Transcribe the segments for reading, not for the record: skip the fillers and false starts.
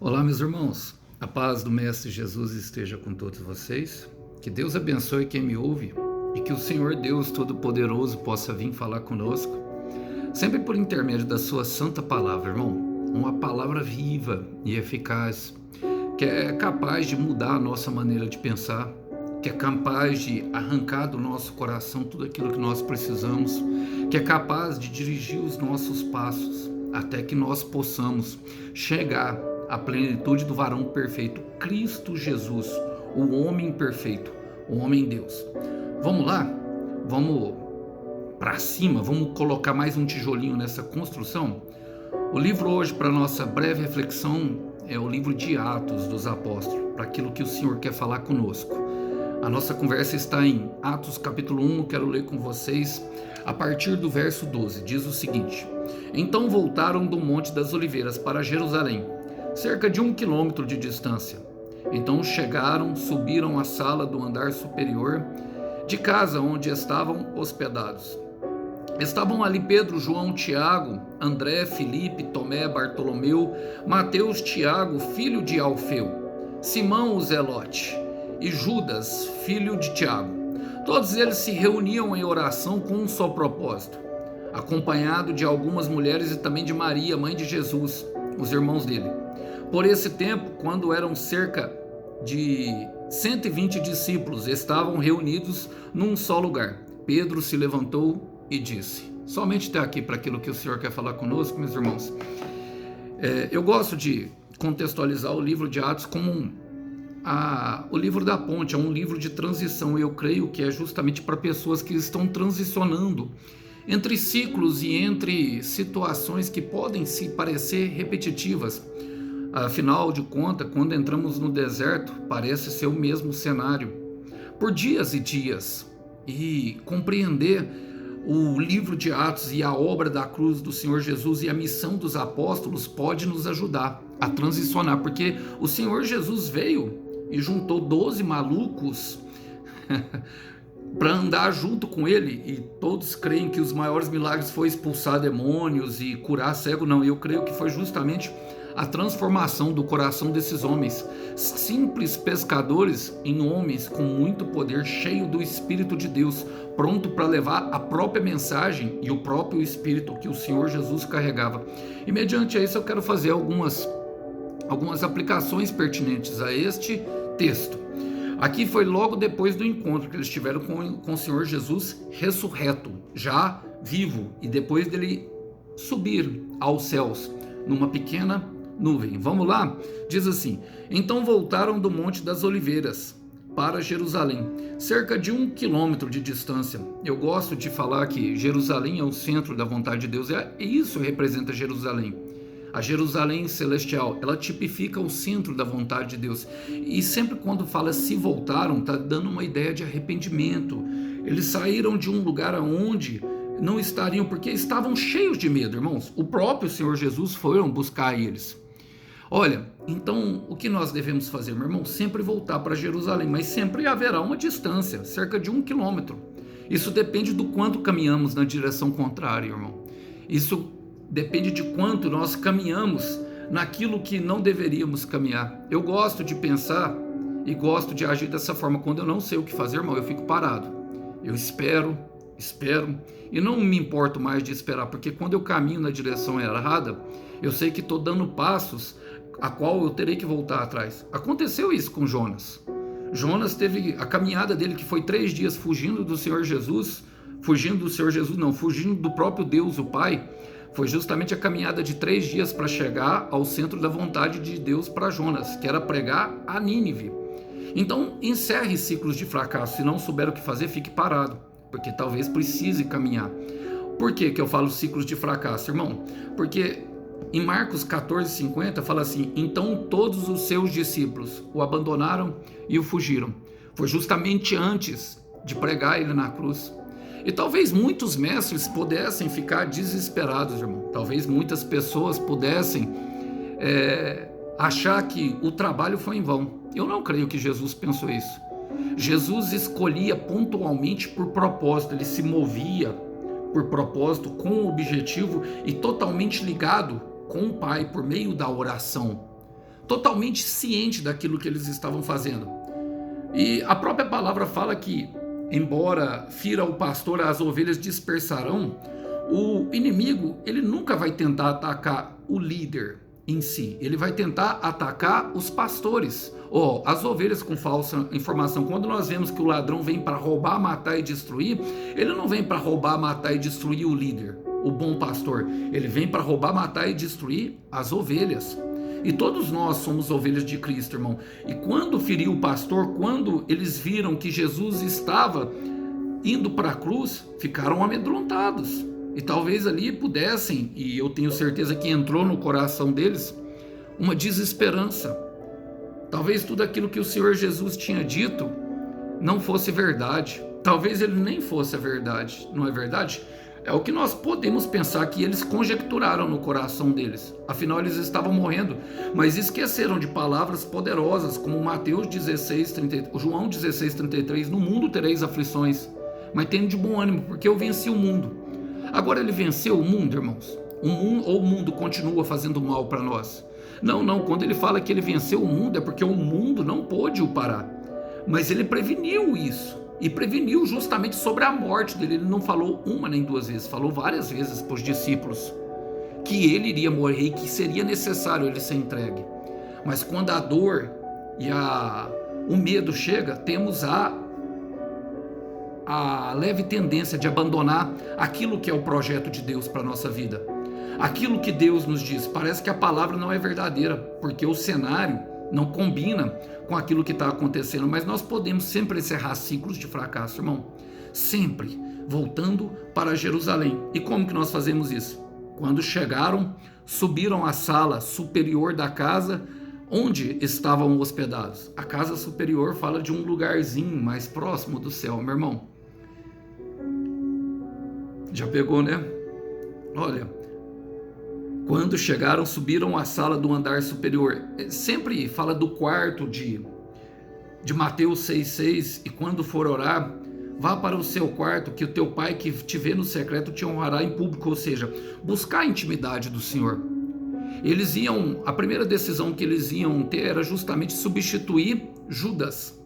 Olá, meus irmãos. A paz do Mestre Jesus esteja com todos vocês. Que Deus abençoe quem me ouve e que o Senhor Deus Todo-Poderoso possa vir falar conosco, sempre por intermédio da sua santa palavra, irmão. Uma palavra viva e eficaz, que é capaz de mudar a nossa maneira de pensar, que é capaz de arrancar do nosso coração tudo aquilo que nós precisamos, que é capaz de dirigir os nossos passos até que nós possamos chegar à plenitude do varão perfeito, Cristo Jesus, o homem perfeito, o homem Deus. Vamos lá? Vamos para cima, vamos colocar mais um tijolinho nessa construção? O livro hoje, para nossa breve reflexão, é o livro de Atos dos Apóstolos, para aquilo que o Senhor quer falar conosco. A nossa conversa está em Atos capítulo 1, quero ler com vocês a partir do verso 12, diz o seguinte: Então voltaram do Monte das Oliveiras para Jerusalém, cerca de 1 quilômetro de distância. Então chegaram, subiram à sala do andar superior de casa onde estavam hospedados. Estavam ali Pedro, João, Tiago, André, Filipe, Tomé, Bartolomeu, Mateus, Tiago, filho de Alfeu, Simão o Zelote e Judas, filho de Tiago. Todos eles se reuniam em oração com um só propósito, acompanhado de algumas mulheres e também de Maria, mãe de Jesus, os irmãos dele. Por esse tempo, quando eram cerca de 120 discípulos, estavam reunidos num só lugar. Pedro se levantou e disse, somente até aqui para aquilo que o Senhor quer falar conosco, meus irmãos. Eu gosto de contextualizar o livro de Atos como o livro da ponte, é um livro de transição, e eu creio que é justamente para pessoas que estão transicionando entre ciclos e entre situações que podem se parecer repetitivas. Afinal de contas, quando entramos no deserto, parece ser o mesmo cenário por dias e dias. E compreender o livro de Atos e a obra da cruz do Senhor Jesus e a missão dos apóstolos pode nos ajudar a transicionar, porque o Senhor Jesus veio e juntou 12 malucos para andar junto com ele, e todos creem que os maiores milagres foi expulsar demônios e curar cego. Não, eu creio que foi justamente a transformação do coração desses homens, simples pescadores, em homens com muito poder, cheio do Espírito de Deus, pronto para levar a própria mensagem e o próprio Espírito que o Senhor Jesus carregava. E mediante isso eu quero fazer algumas aplicações pertinentes a este texto. Aqui foi logo depois do encontro que eles tiveram com o Senhor Jesus ressurreto, já vivo, e depois dele subir aos céus numa pequena nuvem. Vamos lá? Diz assim: Então voltaram do Monte das Oliveiras para Jerusalém, cerca de 1 quilômetro de distância. Eu gosto de falar que Jerusalém é o centro da vontade de Deus, e isso representa Jerusalém. A Jerusalém celestial, ela tipifica o centro da vontade de Deus. E sempre quando fala se voltaram, está dando uma ideia de arrependimento. Eles saíram de um lugar aonde não estariam, porque estavam cheios de medo, irmãos. O próprio Senhor Jesus foram buscar eles. Olha, então o que nós devemos fazer, meu irmão? Sempre voltar para Jerusalém, mas sempre haverá uma distância, cerca de 1 quilômetro. Isso depende do quanto caminhamos na direção contrária, irmão. Isso depende de quanto nós caminhamos naquilo que não deveríamos caminhar. Eu gosto de pensar e gosto de agir dessa forma. Quando eu não sei o que fazer, irmão, eu fico parado. Eu espero, e não me importo mais de esperar, porque quando eu caminho na direção errada, eu sei que estou dando passos a qual eu terei que voltar atrás. Aconteceu isso com Jonas. Jonas teve a caminhada dele, que foi 3 dias fugindo do Senhor Jesus, fugindo do próprio Deus, o Pai. Foi justamente a caminhada de 3 dias para chegar ao centro da vontade de Deus para Jonas, que era pregar a Nínive. Então, encerre ciclos de fracasso. Se não souber o que fazer, fique parado, porque talvez precise caminhar. Por que eu falo ciclos de fracasso, irmão? Porque em Marcos 14:50 fala assim: Então todos os seus discípulos o abandonaram e o fugiram. Foi justamente antes de pregar ele na cruz. E talvez muitos mestres pudessem ficar desesperados, irmão. Talvez muitas pessoas pudessem achar que o trabalho foi em vão. Eu não creio que Jesus pensou isso. Jesus escolhia pontualmente por propósito, ele se movia por propósito, com um objetivo e totalmente ligado com o Pai por meio da oração. totalmente ciente daquilo que eles estavam fazendo. E a própria palavra fala que, embora fira o pastor, as ovelhas dispersarão. O inimigo, ele nunca vai tentar atacar o líder em si, ele vai tentar atacar os pastores, ou as ovelhas com falsa informação. Quando nós vemos que o ladrão vem para roubar, matar e destruir, ele não vem para roubar, matar e destruir o líder, o bom pastor, ele vem para roubar, matar e destruir as ovelhas. E todos nós somos ovelhas de Cristo, irmão. E quando feriu o pastor, quando eles viram que Jesus estava indo para a cruz, ficaram amedrontados. E talvez ali pudessem, e eu tenho certeza que entrou no coração deles, uma desesperança. Talvez tudo aquilo que o Senhor Jesus tinha dito não fosse verdade. Talvez ele nem fosse a verdade, não é verdade? É o que nós podemos pensar, que eles conjecturaram no coração deles. Afinal, eles estavam morrendo, mas esqueceram de palavras poderosas, como Mateus 16, 30, João 16, 33, no mundo tereis aflições, mas tendo de bom ânimo, porque eu venci o mundo. Agora ele venceu o mundo, irmãos? Ou o mundo continua fazendo mal para nós? Não, quando ele fala que ele venceu o mundo, é porque o mundo não pôde o parar. Mas ele preveniu isso, e preveniu justamente sobre a morte dele. Ele não falou uma nem duas vezes, falou várias vezes para os discípulos que ele iria morrer e que seria necessário ele ser entregue. Mas quando a dor e o medo chega, temos a leve tendência de abandonar aquilo que é o projeto de Deus para a nossa vida. Aquilo que Deus nos diz, parece que a palavra não é verdadeira, porque o cenário não combina com aquilo que está acontecendo, mas nós podemos sempre encerrar ciclos de fracasso, irmão, sempre voltando para Jerusalém. E como que nós fazemos isso? Quando chegaram, subiram à sala superior da casa onde estavam hospedados. A casa superior fala de um lugarzinho mais próximo do céu, meu irmão. Já pegou, né? Olha, quando chegaram, subiram à sala do andar superior. Sempre fala do quarto de Mateus 6,6. E quando for orar, vá para o seu quarto, que o teu pai que te vê no secreto te honrará em público. Ou seja, buscar a intimidade do Senhor. A primeira decisão que eles iam ter era justamente substituir Judas.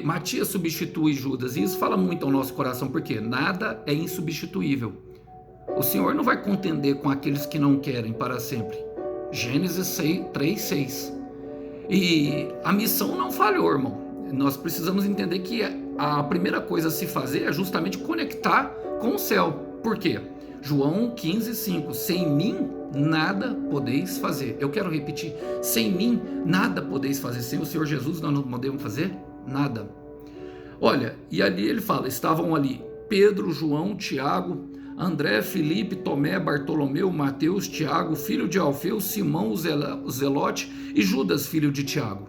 Matias substitui Judas, e isso fala muito ao nosso coração, porque nada é insubstituível. O Senhor não vai contender com aqueles que não querem para sempre. Gênesis 3:6. E a missão não falhou, irmão. Nós precisamos entender que a primeira coisa a se fazer é justamente conectar com o céu. Por quê? João 15:5. Sem mim nada podeis fazer. Eu quero repetir. Sem mim nada podeis fazer. Sem o Senhor Jesus nós não podemos fazer nada. Olha, e ali ele fala, estavam ali Pedro, João, Tiago, André, Filipe, Tomé, Bartolomeu, Mateus, Tiago, filho de Alfeu, Simão, o Zelote e Judas, filho de Tiago.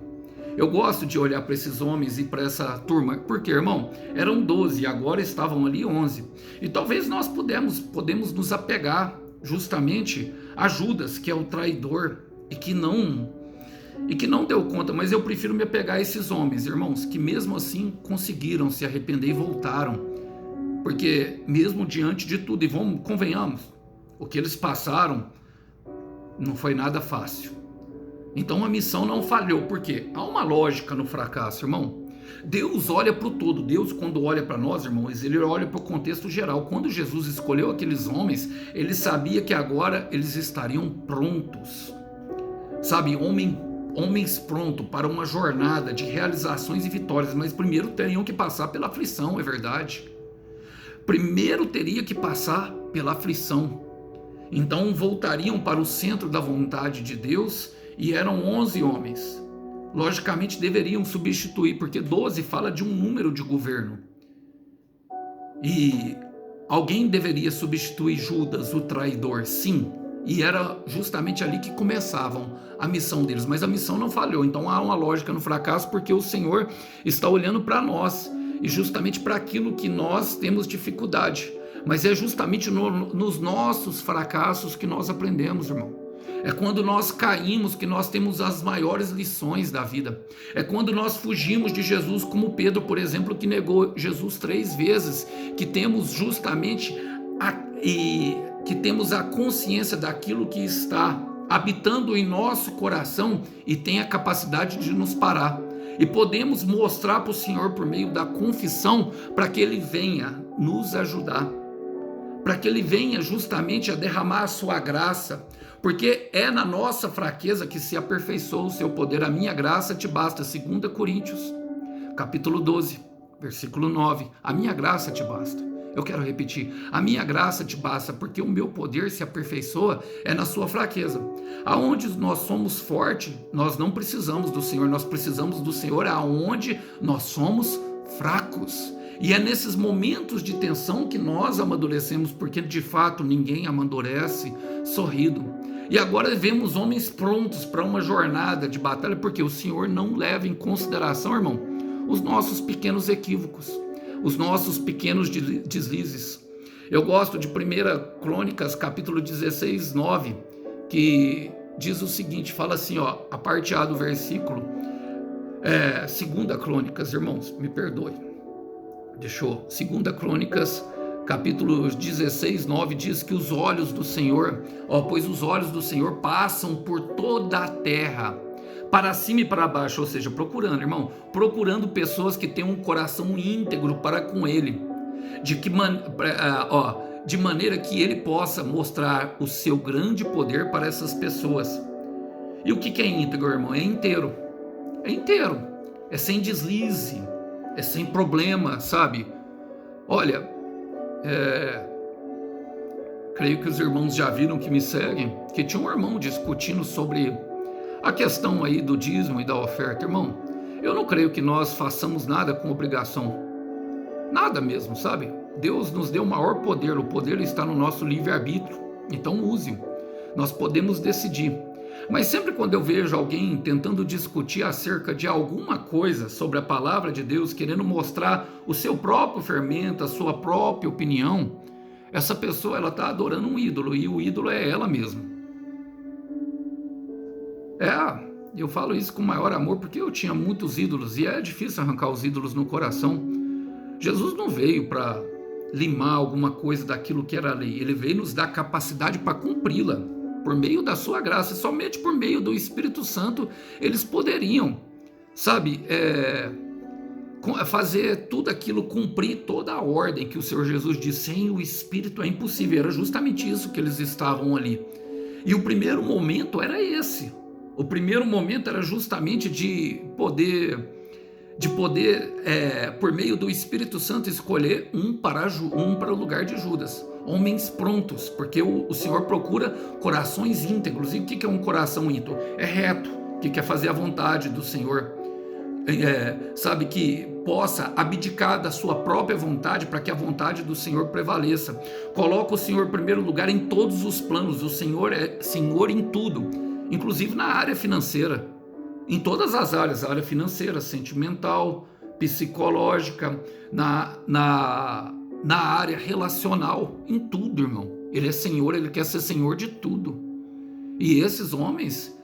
Eu gosto de olhar para esses homens e para essa turma, porque, irmão, eram 12 e agora estavam ali 11. E talvez nós podemos nos apegar justamente a Judas, que é o traidor e que não deu conta, mas eu prefiro me apegar a esses homens, irmãos, que mesmo assim conseguiram se arrepender e voltaram. Porque mesmo diante de tudo, e convenhamos, o que eles passaram não foi nada fácil. Então a missão não falhou, porque há uma lógica no fracasso, irmão. Deus olha para o todo. Deus, quando olha para nós, irmãos, ele olha para o contexto geral. Quando Jesus escolheu aqueles homens, ele sabia que agora eles estariam prontos. Sabe, homens prontos para uma jornada de realizações e vitórias, mas primeiro teriam que passar pela aflição, é verdade. Primeiro teria que passar pela aflição. Então voltariam para o centro da vontade de Deus e eram 11 homens. Logicamente deveriam substituir, porque 12 fala de um número de governo. E alguém deveria substituir Judas, o traidor, sim. E era justamente ali que começavam a missão deles. Mas a missão não falhou. Então há uma lógica no fracasso, porque o Senhor está olhando para nós. E justamente para aquilo que nós temos dificuldade. Mas é justamente nos nossos fracassos que nós aprendemos, irmão. É quando nós caímos que nós temos as maiores lições da vida. É quando nós fugimos de Jesus, como Pedro, por exemplo, que negou Jesus 3 vezes, que temos justamente que temos a consciência daquilo que está habitando em nosso coração e tem a capacidade de nos parar. E podemos mostrar para o Senhor por meio da confissão, para que Ele venha nos ajudar, para que Ele venha justamente a derramar a sua graça, porque é na nossa fraqueza que se aperfeiçoa o seu poder. A minha graça te basta, 2 Coríntios, capítulo 12, versículo 9, a minha graça te basta. Eu quero repetir, a minha graça te basta, porque o meu poder se aperfeiçoa é na sua fraqueza. Aonde nós somos fortes, nós não precisamos do Senhor, nós precisamos do Senhor aonde nós somos fracos. E é nesses momentos de tensão que nós amadurecemos, porque de fato ninguém amadurece sorrindo. E agora vemos homens prontos para uma jornada de batalha, porque o Senhor não leva em consideração, irmão, os nossos pequenos equívocos, os nossos pequenos deslizes. Eu gosto de 1 Crônicas, capítulo 16, 9, que diz o seguinte, fala assim, ó, a parte A do versículo, 2 Crônicas, irmãos, me perdoe, 2 Crônicas, capítulo 16, 9, diz que os olhos do Senhor, pois os olhos do Senhor passam por toda a terra, para cima e para baixo, ou seja, procurando, irmão, procurando pessoas que têm um coração íntegro para com Ele, de maneira que Ele possa mostrar o seu grande poder para essas pessoas. E o que é íntegro, irmão? É inteiro, é sem deslize, é sem problema, sabe? Olha, creio que os irmãos já viram que me seguem, que tinha um irmão discutindo sobre a questão aí do dízimo e da oferta. Irmão, eu não creio que nós façamos nada com obrigação, nada mesmo, sabe? Deus nos deu o maior poder, o poder está no nosso livre-arbítrio, então use-o, nós podemos decidir. Mas sempre quando eu vejo alguém tentando discutir acerca de alguma coisa sobre a palavra de Deus, querendo mostrar o seu próprio fermento, a sua própria opinião, essa pessoa ela está adorando um ídolo, e o ídolo é ela mesma. Eu falo isso com maior amor, porque eu tinha muitos ídolos, e é difícil arrancar os ídolos no coração. Jesus não veio para limar alguma coisa daquilo que era lei, Ele veio nos dar capacidade para cumpri-la, por meio da sua graça, e somente por meio do Espírito Santo eles poderiam, sabe, fazer tudo aquilo, cumprir toda a ordem que o Senhor Jesus disse. Sem o Espírito é impossível. Era justamente isso que eles estavam ali. E o primeiro momento era esse. O primeiro momento era justamente de poder, por meio do Espírito Santo, escolher um para o lugar de Judas. Homens prontos, porque o Senhor procura corações íntegros. E o que é um coração íntegro? É reto, que quer fazer a vontade do Senhor. Sabe, que possa abdicar da sua própria vontade para que a vontade do Senhor prevaleça. Coloca o Senhor em primeiro lugar em todos os planos. O Senhor é Senhor em tudo, inclusive na área financeira, em todas as áreas, a área financeira, sentimental, psicológica, na área relacional, em tudo, irmão. Ele é Senhor, Ele quer ser Senhor de tudo. E esses homens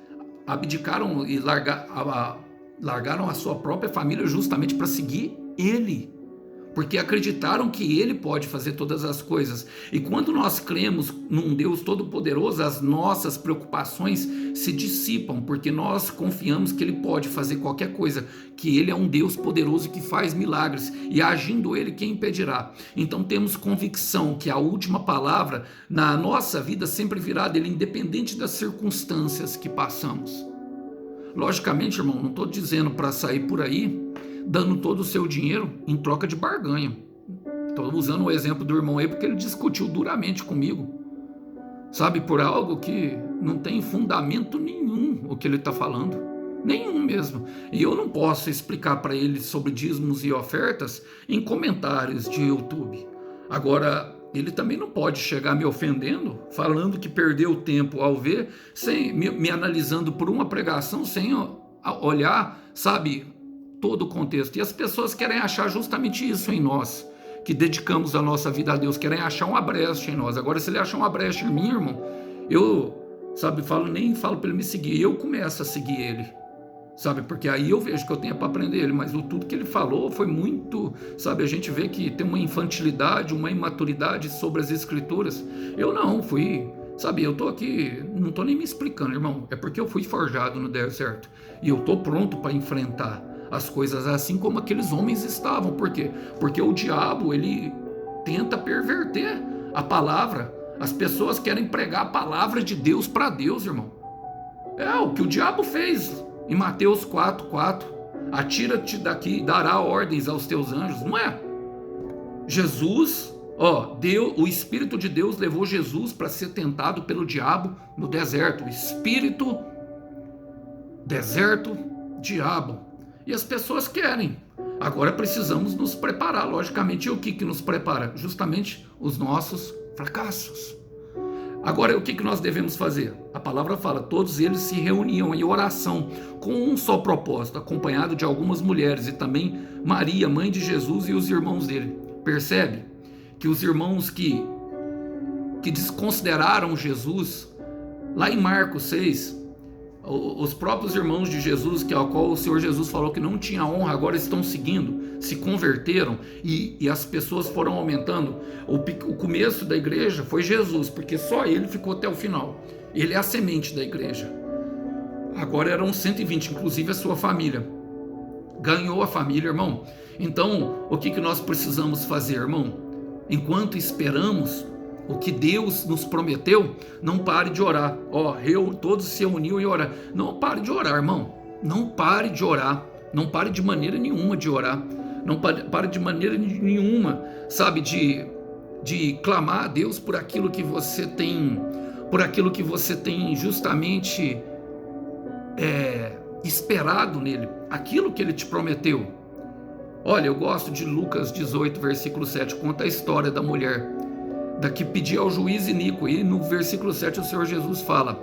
abdicaram e largaram a sua própria família justamente para seguir Ele, porque acreditaram que Ele pode fazer todas as coisas. E quando nós cremos num Deus Todo-Poderoso, as nossas preocupações se dissipam, porque nós confiamos que Ele pode fazer qualquer coisa, que Ele é um Deus poderoso que faz milagres, e agindo Ele, quem impedirá? Então temos convicção que a última palavra na nossa vida sempre virá dEle, independente das circunstâncias que passamos. Logicamente, irmão, não estou dizendo para sair por aí dando todo o seu dinheiro em troca de barganha. Estou usando o exemplo do irmão aí porque ele discutiu duramente comigo, sabe, por algo que não tem fundamento nenhum o que ele está falando, nenhum mesmo. E eu não posso explicar para ele sobre dízimos e ofertas em comentários de YouTube. Agora, ele também não pode chegar me ofendendo, falando que perdeu tempo ao ver, sem me analisando por uma pregação, sem olhar, sabe, todo o contexto. E as pessoas querem achar justamente isso em nós, que dedicamos a nossa vida a Deus, querem achar uma brecha em nós. Agora, se ele achar uma brecha em mim, irmão, eu, sabe, nem falo para ele me seguir, eu começo a seguir ele, sabe, porque aí eu vejo que eu tenho para aprender ele. Mas tudo que ele falou foi muito, sabe, a gente vê que tem uma infantilidade, uma imaturidade sobre as escrituras. Eu não, fui Sabe, eu tô aqui, não tô nem me explicando, irmão. É porque eu fui forjado no deserto. E eu tô pronto para enfrentar as coisas assim como aqueles homens estavam. Por quê? Porque o diabo, ele tenta perverter a palavra. As pessoas querem pregar a palavra de Deus para Deus, irmão. É o que o diabo fez em Mateus 4:4. Atira-te daqui e dará ordens aos teus anjos. Não é? Jesus, Deus, o Espírito de Deus levou Jesus para ser tentado pelo diabo no deserto. Espírito, deserto, diabo. E as pessoas querem. Agora precisamos nos preparar, logicamente. E o que nos prepara? Justamente os nossos fracassos. Agora, o que nós devemos fazer? A palavra fala, todos eles se reuniam em oração com um só propósito, acompanhado de algumas mulheres e também Maria, mãe de Jesus, e os irmãos dele. Percebe que os irmãos que desconsideraram Jesus, lá em Marcos 6, os próprios irmãos de Jesus, ao qual o Senhor Jesus falou que não tinha honra, agora estão seguindo, se converteram e as pessoas foram aumentando. O começo da igreja foi Jesus, porque só ele ficou até o final. Ele é a semente da igreja. Agora eram 120, inclusive a sua família. Ganhou a família, irmão. Então, o que nós precisamos fazer, irmão? Enquanto esperamos o que Deus nos prometeu, não pare de orar. Todos se reuniam e oraram. Não pare de orar, irmão. Não pare de orar. Não pare de maneira nenhuma de orar. Não pare de maneira nenhuma, sabe, de clamar a Deus por aquilo que você tem, justamente esperado nele, aquilo que ele te prometeu. Olha, eu gosto de Lucas 18, versículo 7, conta a história da mulher que pedia ao juiz iníquo, e no versículo 7 o Senhor Jesus fala: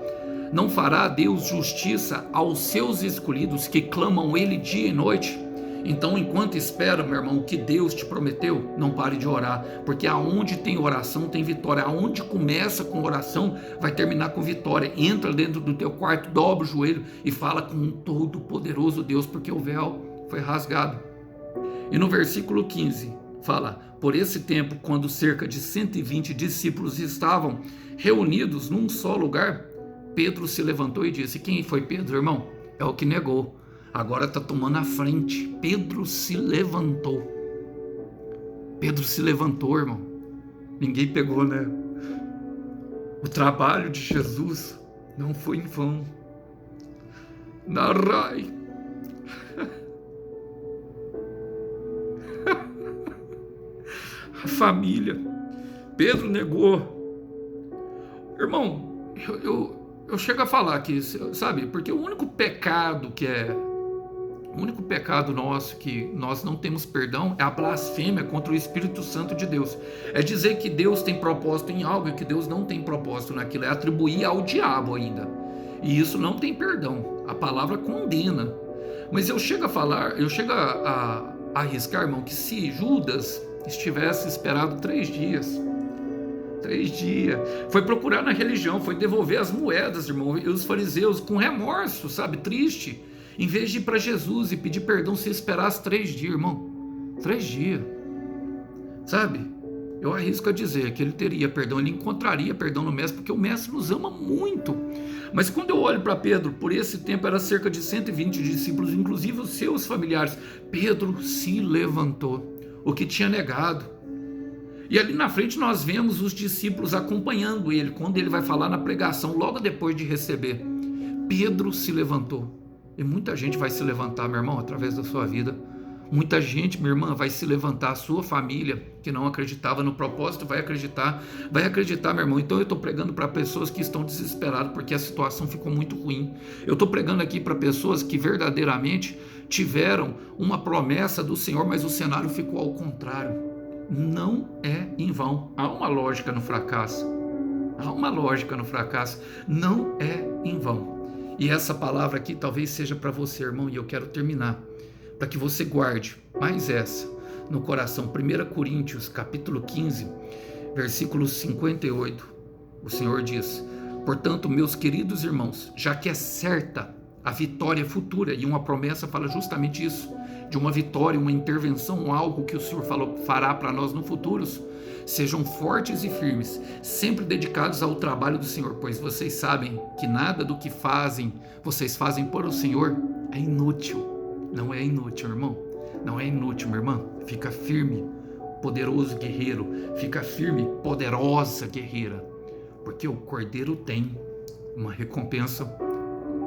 não fará Deus justiça aos seus escolhidos que clamam ele dia e noite? Então, enquanto espera, meu irmão, o que Deus te prometeu, não pare de orar, porque aonde tem oração tem vitória. Aonde começa com oração vai terminar com vitória. Entra dentro do teu quarto, dobra o joelho e fala com um todo-poderoso Deus, porque o véu foi rasgado. E no versículo 15 fala: por esse tempo, quando cerca de 120 discípulos estavam reunidos num só lugar, Pedro se levantou e disse. Quem foi Pedro, irmão? É o que negou. Agora está tomando a frente. Pedro se levantou. Pedro se levantou, irmão. Ninguém pegou, né? O trabalho de Jesus não foi em vão. Narai. A família. Pedro negou. Irmão, eu chego a falar aqui, sabe? Porque o único pecado nosso que nós não temos perdão é a blasfêmia contra o Espírito Santo de Deus. É dizer que Deus tem propósito em algo e que Deus não tem propósito naquilo. É atribuir ao diabo ainda. E isso não tem perdão. A palavra condena. Mas eu chego a arriscar, irmão, que se Judas estivesse esperado 3 dias, foi procurar na religião, foi devolver as moedas, irmão, e os fariseus com remorso, sabe, triste, em vez de ir para Jesus e pedir perdão, se esperasse 3 dias, irmão, 3 dias, sabe, eu arrisco a dizer que ele teria perdão, ele encontraria perdão no Mestre, porque o Mestre nos ama muito. Mas quando eu olho para Pedro, por esse tempo era cerca de 120 discípulos, inclusive os seus familiares, Pedro se levantou, o que tinha negado. E ali na frente nós vemos os discípulos acompanhando ele, quando ele vai falar na pregação, logo depois de receber. Pedro se levantou. E muita gente vai se levantar, meu irmão, através da sua vida. Muita gente, minha irmã, vai se levantar, a sua família, que não acreditava no propósito, vai acreditar, meu irmão. Então eu estou pregando para pessoas que estão desesperadas, porque a situação ficou muito ruim. Eu estou pregando aqui para pessoas que verdadeiramente tiveram uma promessa do Senhor, mas o cenário ficou ao contrário. Não é em vão. Há uma lógica no fracasso. Não é em vão. E essa palavra aqui talvez seja para você, irmão, e eu quero terminar, para que você guarde mais essa no coração. 1 Coríntios, capítulo 15, versículo 58. O Senhor diz: portanto, meus queridos irmãos, já que é certa a vitória futura, e uma promessa fala justamente isso, de uma vitória, uma intervenção, algo que o Senhor fará para nós no futuro. Sejam fortes e firmes, sempre dedicados ao trabalho do Senhor, pois vocês sabem que nada do que vocês fazem por o Senhor é inútil. Não é inútil, irmão. Não é inútil, minha irmã. Fica firme, poderoso guerreiro. Fica firme, poderosa guerreira. Porque o Cordeiro tem uma recompensa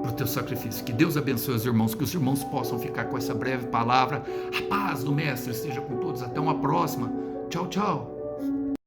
para o teu sacrifício. Que Deus abençoe os irmãos, que os irmãos possam ficar com essa breve palavra. A paz do Mestre esteja com todos. Até uma próxima. Tchau, tchau.